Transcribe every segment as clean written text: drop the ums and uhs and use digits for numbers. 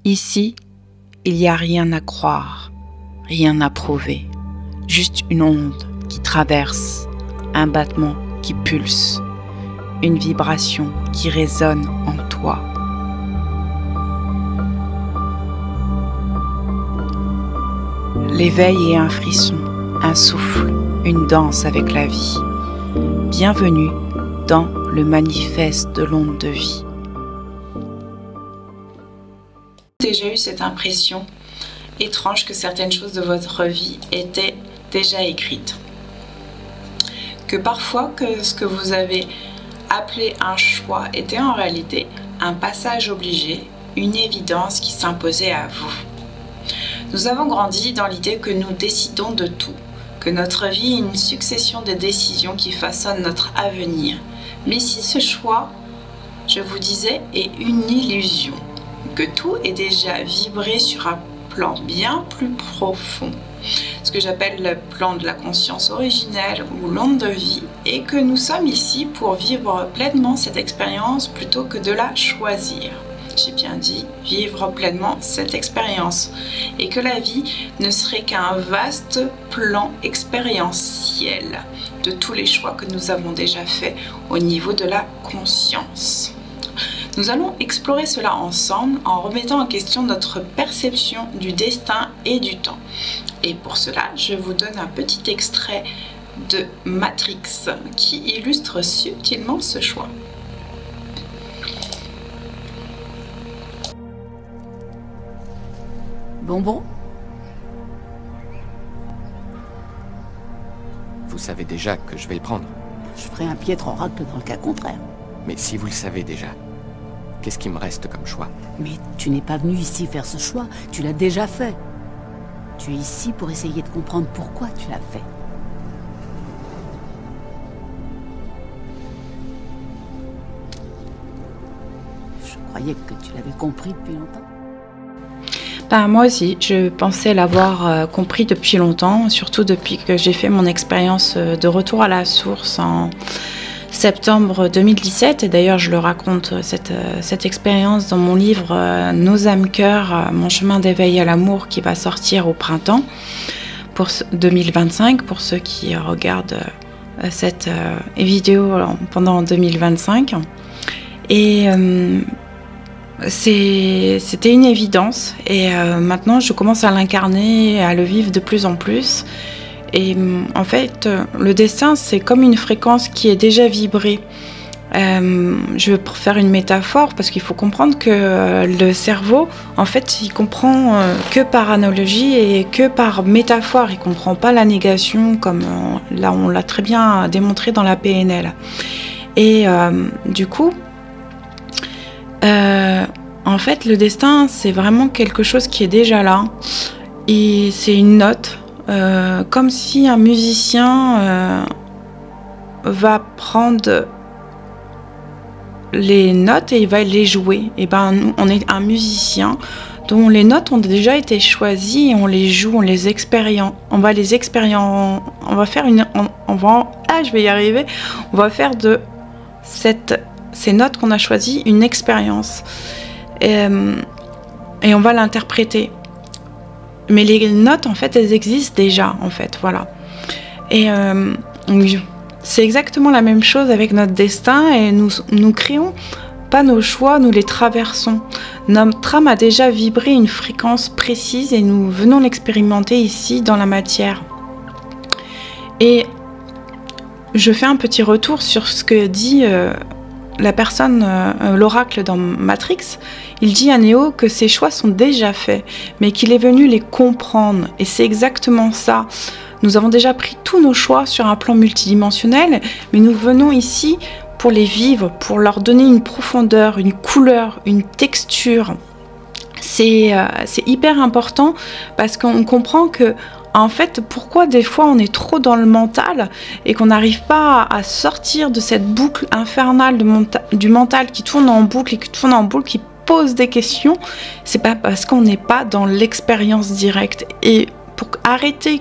Ici, il n'y a rien à croire, rien à prouver, juste une onde qui traverse, un battement qui pulse, une vibration qui résonne en toi. L'éveil est un frisson, un souffle, une danse avec la vie. Bienvenue dans le manifeste de l'onde de vie. Déjà eu cette impression étrange que certaines choses de votre vie étaient déjà écrites. Que parfois ce que vous avez appelé un choix était en réalité un passage obligé, une évidence qui s'imposait à vous. Nous avons grandi dans l'idée que nous décidons de tout, que notre vie est une succession de décisions qui façonnent notre avenir. Mais si ce choix, je vous disais, est une illusion, que tout est déjà vibré sur un plan bien plus profond, ce que j'appelle le plan de la conscience originelle ou l'onde de vie, et que nous sommes ici pour vivre pleinement cette expérience plutôt que de la choisir. J'ai bien dit vivre pleinement cette expérience, et que la vie ne serait qu'un vaste plan expérientiel de tous les choix que nous avons déjà faits au niveau de la conscience. Nous allons explorer cela ensemble en remettant en question notre perception du destin et du temps. Et pour cela, je vous donne un petit extrait de Matrix qui illustre subtilement ce choix. Bonbon? Vous savez déjà que je vais le prendre. Je ferai un piètre oracle dans le cas contraire. Mais si vous le savez déjà, qu'est-ce qui me reste comme choix? Mais tu n'es pas venu ici faire ce choix, tu l'as déjà fait. Tu es ici pour essayer de comprendre pourquoi tu l'as fait. Je croyais que tu l'avais compris depuis longtemps. Moi aussi, je pensais l'avoir compris depuis longtemps, surtout depuis que j'ai fait mon expérience de retour à la source en septembre 2017. Et d'ailleurs, je le raconte, cette expérience dans mon livre « Nos âmes cœurs, mon chemin d'éveil à l'amour » qui va sortir au printemps pour 2025, pour ceux qui regardent cette vidéo pendant 2025. Et c'était une évidence, et maintenant je commence à l'incarner, à le vivre de plus en plus. Et en fait, le destin, c'est comme une fréquence qui est déjà vibrée. Je vais faire une métaphore parce qu'il faut comprendre que le cerveau, en fait, il comprend que par analogie et que par métaphore. Il ne comprend pas la négation comme là on l'a très bien démontré dans la PNL. Et du coup, en fait, le destin, c'est vraiment quelque chose qui est déjà là. Et c'est une note, comme si un musicien va prendre les notes et il va les jouer. Et ben, nous, on est un musicien dont les notes ont déjà été choisies et on les joue, on les expérience. On va les expérience. On va faire une. Je vais y arriver. On va faire de ces notes qu'on a choisies une expérience. Et on va l'interpréter. Mais les notes, en fait, elles existent déjà, en fait, voilà. Et c'est exactement la même chose avec notre destin, et nous créons pas nos choix, nous les traversons. Notre âme a déjà vibré une fréquence précise et nous venons l'expérimenter ici dans la matière. Et je fais un petit retour sur ce que dit la personne, l'oracle dans Matrix. Il dit à Néo que ses choix sont déjà faits, mais qu'il est venu les comprendre. Et c'est exactement ça. Nous avons déjà pris tous nos choix sur un plan multidimensionnel, mais nous venons ici pour les vivre, pour leur donner une profondeur, une couleur, une texture. C'est hyper important parce qu'on comprend que, en fait, pourquoi des fois on est trop dans le mental et qu'on n'arrive pas à sortir de cette boucle infernale du mental qui tourne en boucle et qui tourne en boucle, qui pose des questions. C'est pas parce qu'on n'est pas dans l'expérience directe. Et pour arrêter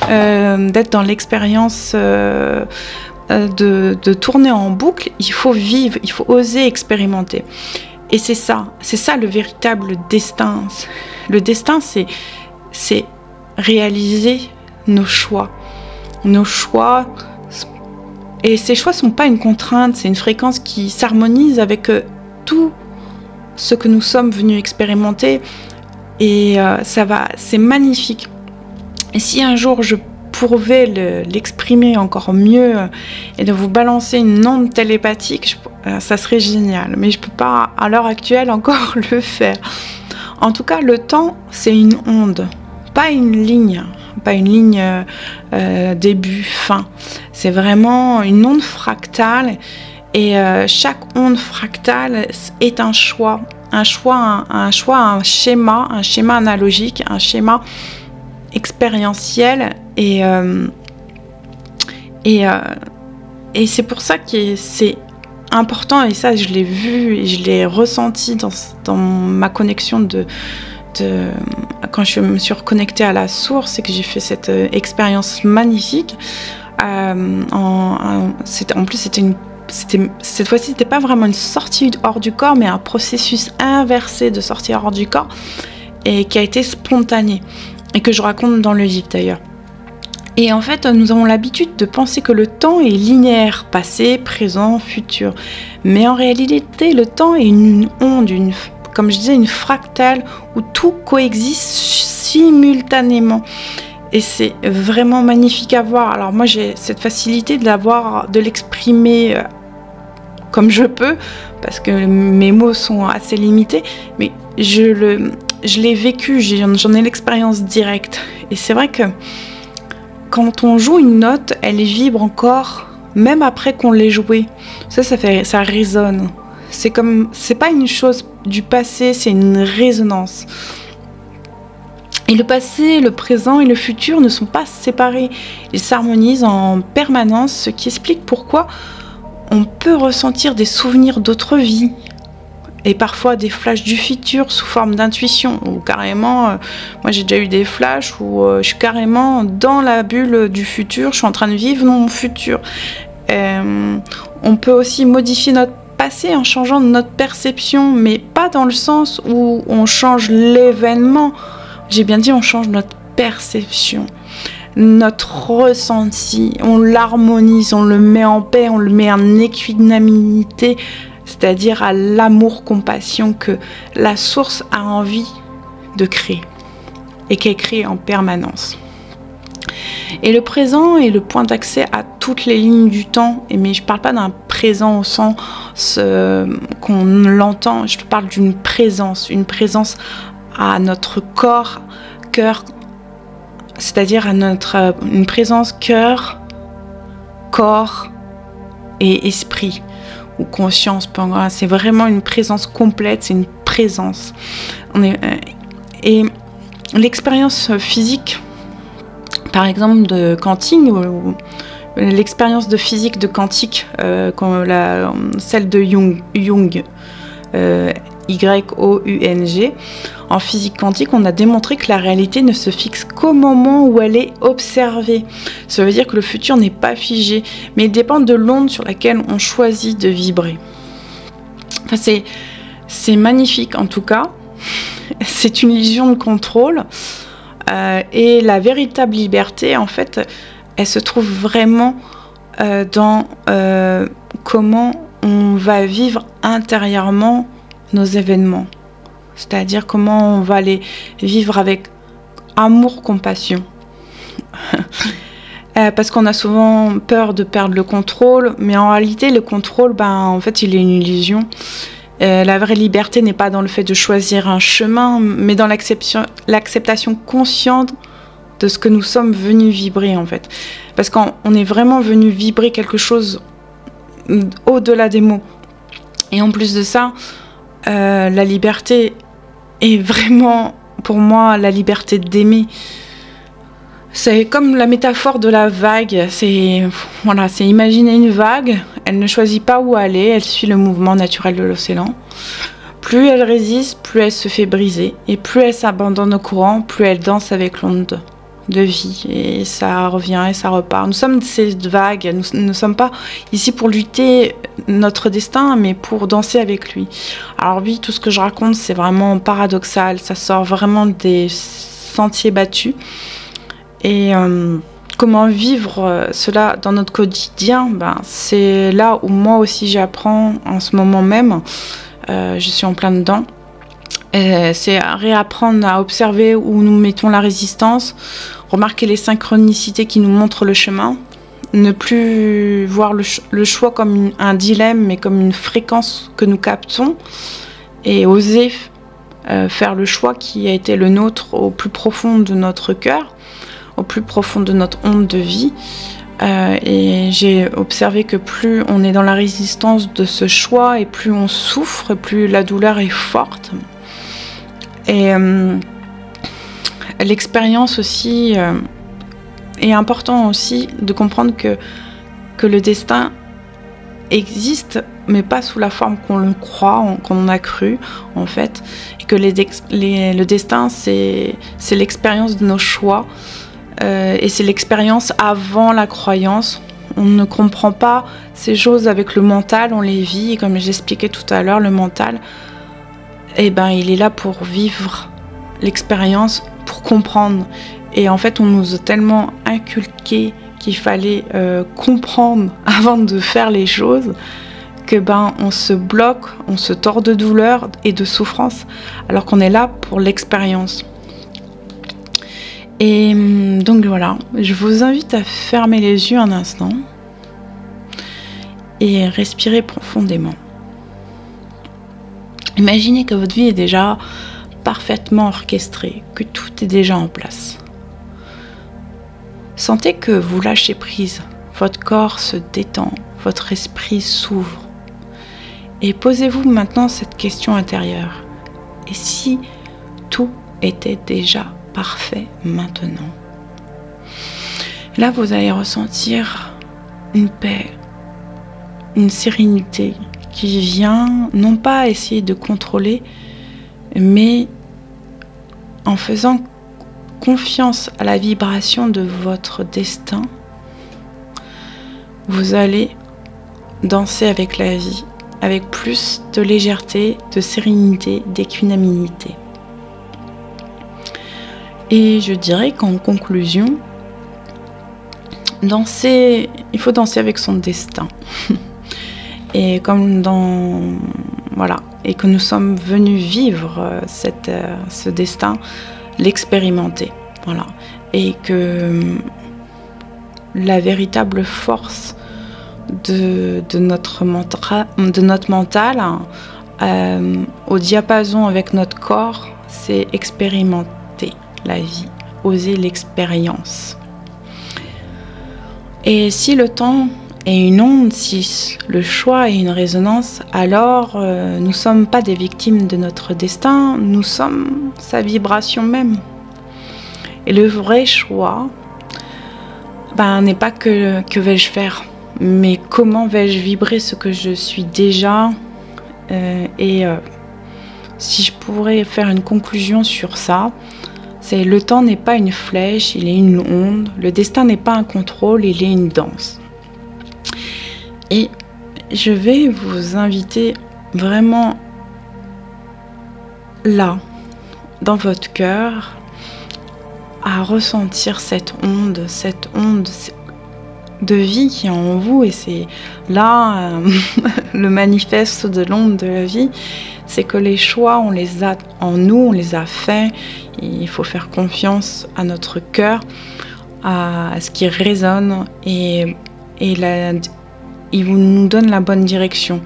d'être dans l'expérience de tourner en boucle, il faut vivre, il faut oser expérimenter. Et c'est ça le véritable destin. Le destin, c'est réaliser nos choix. Nos choix, et ces choix ne sont pas une contrainte, c'est une fréquence qui s'harmonise avec tout ce que nous sommes venus expérimenter. Et c'est magnifique. Et si un jour je pouvais l'exprimer encore mieux et de vous balancer une onde télépathique, ça serait génial. Mais je ne peux pas à l'heure actuelle encore le faire. En tout cas, le temps, c'est une onde, pas une ligne. Pas une ligne début, fin. C'est vraiment une onde fractale. Et chaque onde fractale est un choix. Un schéma analogique, un schéma expérientiel. Et c'est pour ça que c'est important, et ça je l'ai vu et je l'ai ressenti dans ma connexion quand je me suis reconnectée à la source et que j'ai fait cette expérience magnifique. En plus, cette fois-ci, c'était pas vraiment une sortie hors du corps, mais un processus inversé de sortie hors du corps, et qui a été spontané, et que je raconte dans le livre d'ailleurs. Et en fait, nous avons l'habitude de penser que le temps est linéaire, passé, présent, futur. Mais en réalité, le temps est une onde, comme je disais, une fractale où tout coexiste simultanément. Et c'est vraiment magnifique à voir. Alors moi, j'ai cette facilité de l'exprimer comme je peux, parce que mes mots sont assez limités, mais je l'ai vécu, j'en ai l'expérience directe. Et c'est vrai que quand on joue une note, elle vibre encore, même après qu'on l'ait jouée. Ça résonne. C'est pas une chose du passé, c'est une résonance. Et le passé, le présent et le futur ne sont pas séparés. Ils s'harmonisent en permanence, ce qui explique pourquoi on peut ressentir des souvenirs d'autres vies, et parfois des flashs du futur sous forme d'intuition, ou carrément, moi j'ai déjà eu des flashs où je suis carrément dans la bulle du futur, je suis en train de vivre mon futur. On peut aussi modifier notre passé en changeant notre perception, mais pas dans le sens où on change l'événement. J'ai bien dit, on change notre perception, notre ressenti, on l'harmonise, on le met en paix, on le met en équanimité, c'est-à-dire à l'amour-compassion que la source a envie de créer et qu'elle crée en permanence. Et le présent est le point d'accès à toutes les lignes du temps, mais je ne parle pas d'un présent au sens qu'on l'entend, je parle d'une présence, à notre corps, cœur, c'est-à-dire à une présence cœur, corps et esprit, ou conscience. C'est vraiment une présence complète, c'est une présence. Et l'expérience physique, par exemple de quantique, l'expérience de physique de quantique, celle de Jung, Y-O-U-N-G. En physique quantique, on a démontré que la réalité ne se fixe qu'au moment où elle est observée. Ça veut dire que le futur n'est pas figé, mais il dépend de l'onde sur laquelle on choisit de vibrer. Enfin, c'est magnifique en tout cas. C'est une illusion de contrôle. Et la véritable liberté, en fait, elle se trouve vraiment dans comment on va vivre intérieurement nos événements. C'est-à-dire comment on va les vivre avec amour, compassion. Parce qu'on a souvent peur de perdre le contrôle, mais en réalité, le contrôle, en fait, il est une illusion. La vraie liberté n'est pas dans le fait de choisir un chemin, mais dans l'acceptation consciente de ce que nous sommes venus vibrer, en fait. Parce qu'on est vraiment venu vibrer quelque chose au-delà des mots. Et en plus de ça, la liberté est vraiment, pour moi, la liberté d'aimer. C'est comme la métaphore de la vague. C'est imaginer une vague. Elle ne choisit pas où aller. Elle suit le mouvement naturel de l'océan. Plus elle résiste, plus elle se fait briser. Et plus elle s'abandonne au courant, plus elle danse avec l'onde de vie et ça revient et ça repart. Nous sommes ces vagues, nous ne sommes pas ici pour lutter notre destin, mais pour danser avec lui. Alors oui, tout ce que je raconte, c'est vraiment paradoxal, ça sort vraiment des sentiers battus. Et comment vivre cela dans notre quotidien, c'est là où moi aussi j'apprends en ce moment même. Je suis en plein dedans. C'est réapprendre à observer où nous mettons la résistance, remarquer les synchronicités qui nous montrent le chemin, ne plus voir le choix comme un dilemme, mais comme une fréquence que nous captons, et oser faire le choix qui a été le nôtre au plus profond de notre cœur, au plus profond de notre onde de vie. Et j'ai observé que plus on est dans la résistance de ce choix, et plus on souffre, plus la douleur est forte. Et l'expérience aussi est important aussi de comprendre que le destin existe, mais pas sous la forme qu'on le croit, qu'on a cru en fait, et que le destin c'est l'expérience de nos choix, et c'est l'expérience avant la croyance. On ne comprend pas ces choses avec le mental, on les vit, et comme j'expliquais tout à l'heure, le mental, il est là pour vivre l'expérience, pour comprendre. Et en fait, on nous a tellement inculqué qu'il fallait comprendre avant de faire les choses que on se bloque, on se tord de douleur et de souffrance, alors qu'on est là pour l'expérience. Et donc voilà, je vous invite à fermer les yeux un instant et respirer profondément. Imaginez que votre vie est déjà parfaitement orchestrée, que tout est déjà en place. Sentez que vous lâchez prise, votre corps se détend, votre esprit s'ouvre. Et posez-vous maintenant cette question intérieure. Et si tout était déjà parfait maintenant? Là, vous allez ressentir une paix, une sérénité qui vient non pas essayer de contrôler, mais en faisant confiance à la vibration de votre destin, vous allez danser avec la vie, avec plus de légèreté, de sérénité, d'équanimité. Et je dirais qu'en conclusion, il faut danser avec son destin. Et comme et que nous sommes venus vivre ce destin, l'expérimenter, et que la véritable force de notre mental, au diapason avec notre corps, c'est expérimenter la vie, oser l'expérience. Et si le temps est une onde, si le choix est une résonance, alors nous ne sommes pas des victimes de notre destin, nous sommes sa vibration même. Et le vrai choix n'est pas que vais-je faire, mais comment vais-je vibrer ce que je suis déjà. Si je pourrais faire une conclusion sur ça, c'est le temps n'est pas une flèche, il est une onde. Le destin n'est pas un contrôle, il est une danse. Et je vais vous inviter vraiment là, dans votre cœur, à ressentir cette onde de vie qui est en vous. Et c'est là le manifeste de l'onde de la vie, c'est que les choix, on les a en nous, on les a faits. Et il faut faire confiance à notre cœur, à ce qui résonne, et il nous donne la bonne direction.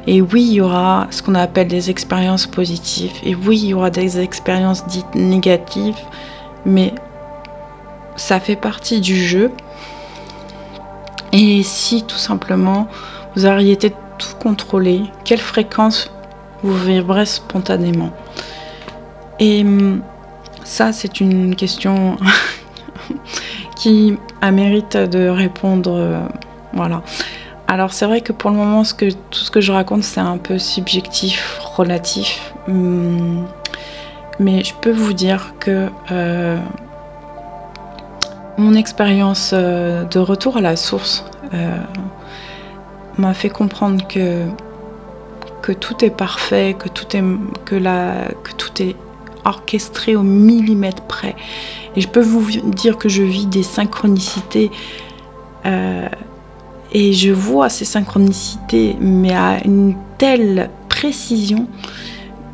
Et oui, il y aura ce qu'on appelle des expériences positives, et oui, il y aura des expériences dites négatives, mais ça fait partie du jeu. Et si tout simplement vous arrêtez de tout contrôler, quelle fréquence vous vibrez spontanément? Et ça, c'est une question qui a mérite de répondre. Alors c'est vrai que pour le moment, tout ce que je raconte, c'est un peu subjectif, relatif. Mais je peux vous dire que Mon expérience de retour à la source m'a fait comprendre que tout est parfait, que tout est orchestré au millimètre près. Et je peux vous dire que je vis des synchronicités et je vois ces synchronicités, mais à une telle précision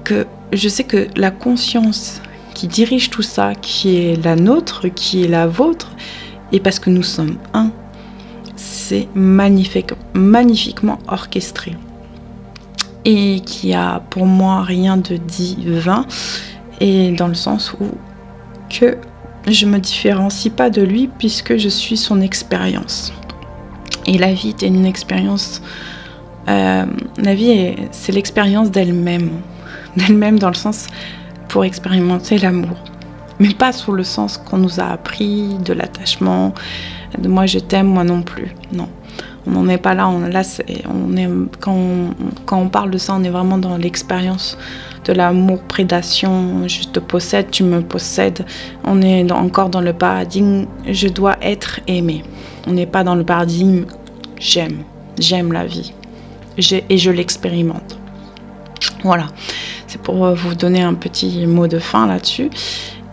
que je sais que la conscience qui dirige tout ça, qui est la nôtre, qui est la vôtre, et parce que nous sommes un, c'est magnifiquement orchestré. Et qui a pour moi rien de divin, et dans le sens où que je me différencie pas de lui puisque je suis son expérience. Et la vie est une expérience. La vie, c'est l'expérience d'elle-même dans le sens pour expérimenter l'amour, mais pas sous le sens qu'on nous a appris de l'attachement, de moi je t'aime, moi non plus. Non, on n'en est pas là. Quand on parle de ça, on est vraiment dans l'expérience de l'amour, prédation, je te possède, tu me possèdes. On est encore dans le paradigme je dois être aimé. On n'est pas dans le paradigme j'aime la vie et je l'expérimente. Voilà, c'est pour vous donner un petit mot de fin là-dessus.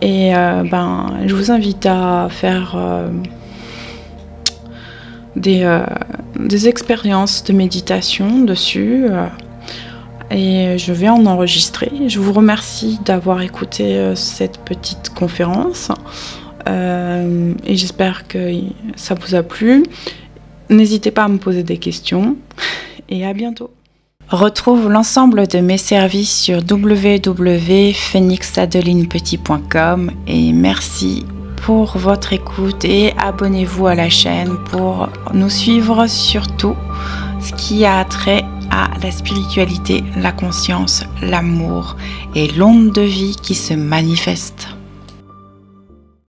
Et je vous invite à faire des expériences de méditation dessus. Et je vais en enregistrer. Je vous remercie d'avoir écouté cette petite conférence. Et j'espère que ça vous a plu. N'hésitez pas à me poser des questions. Et à bientôt. Retrouve l'ensemble de mes services sur www.phoenixadelinepettit.com et merci pour votre écoute et abonnez-vous à la chaîne pour nous suivre sur tout ce qui a trait à la spiritualité, la conscience, l'amour et l'onde de vie qui se manifeste.